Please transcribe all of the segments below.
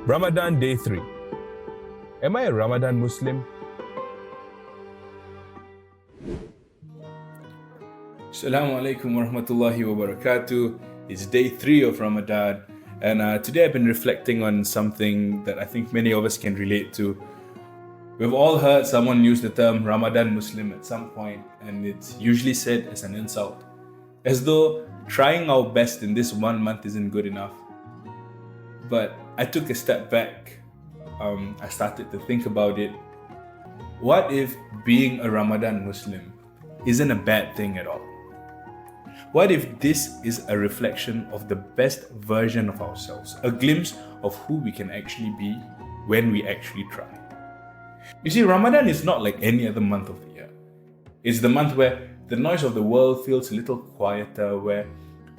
Ramadan Day 3. Am I a Ramadan Muslim? Assalamu alaikum wa rahmatullahi wa barakatuh. It's day 3 of Ramadan, and today I've been reflecting on something that I think many of us can relate to. We've all heard someone use the term Ramadan Muslim at some point, and it's usually said as an insult, as though trying our best in this 1 month isn't good enough. But I took a step back. I started to think about it. What if being a Ramadan Muslim isn't a bad thing at all? What if this is a reflection of the best version of ourselves, a glimpse of who we can actually be when we actually try? You see, Ramadan is not like any other month of the year. It's the month where the noise of the world feels a little quieter, where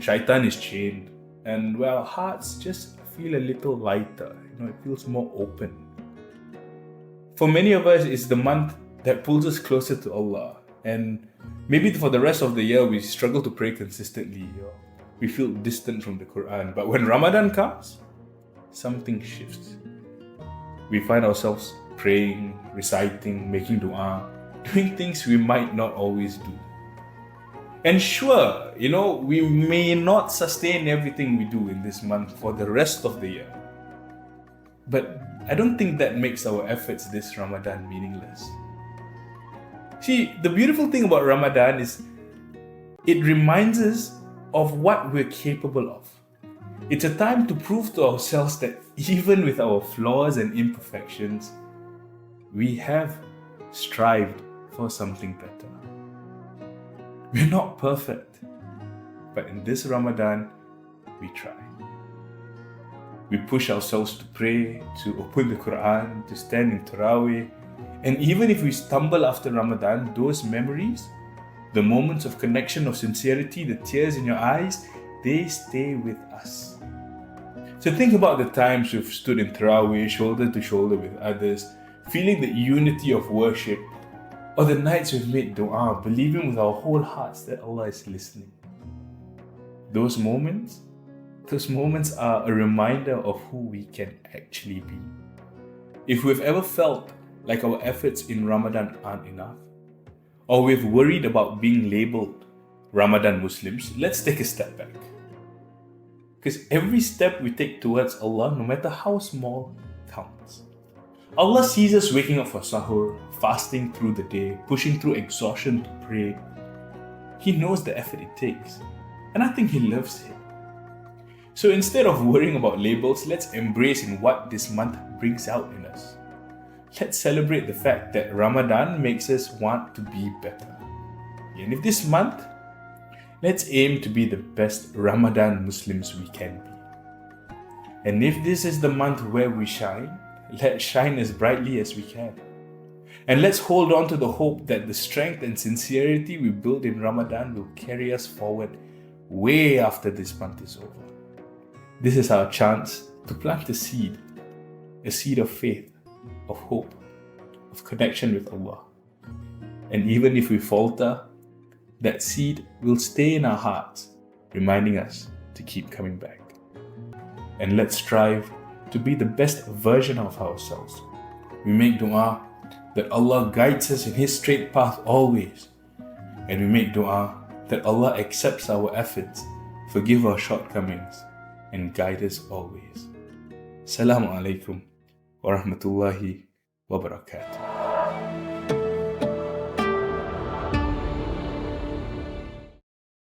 shaitan is chained, and where our hearts just feel a little lighter. It feels more open. For many of us, it's the month that pulls us closer to Allah. And maybe for the rest of the year, we struggle to pray consistently. We feel distant from the Quran. But when Ramadan comes, something shifts. We find ourselves praying, reciting, making dua, doing things we might not always do. And sure, we may not sustain everything we do in this month for the rest of the year. But I don't think that makes our efforts this Ramadan meaningless. See, the beautiful thing about Ramadan is it reminds us of what we're capable of. It's a time to prove to ourselves that even with our flaws and imperfections, we have strived for something better. We're not perfect, but in this Ramadan, we try. We push ourselves to pray, to open the Quran, to stand in Taraweeh. And even if we stumble after Ramadan, those memories, the moments of connection, of sincerity, the tears in your eyes, they stay with us. So think about the times we've stood in Taraweeh, shoulder to shoulder with others, feeling the unity of worship, or the nights we've made dua, believing with our whole hearts that Allah is listening. Those moments are a reminder of who we can actually be. If we've ever felt like our efforts in Ramadan aren't enough, or we've worried about being labeled Ramadan Muslims, let's take a step back. Because every step we take towards Allah, no matter how small, counts. Allah sees us waking up for sahur, fasting through the day, pushing through exhaustion to pray. He knows the effort it takes, and I think He loves it. So instead of worrying about labels, let's embrace in what this month brings out in us. Let's celebrate the fact that Ramadan makes us want to be better. And if this month, let's aim to be the best Ramadan Muslims we can be. And if this is the month where we shine, let's shine as brightly as we can. And let's hold on to the hope that the strength and sincerity we build in Ramadan will carry us forward way after this month is over. This is our chance to plant a seed of faith, of hope, of connection with Allah. And even if we falter, that seed will stay in our hearts, reminding us to keep coming back. And let's strive to be the best version of ourselves. We make dua that Allah guides us in His straight path always. And we make dua that Allah accepts our efforts, forgive our shortcomings, and guide us always. Assalamu alaikum wa rahmatullahi wa barakatuh.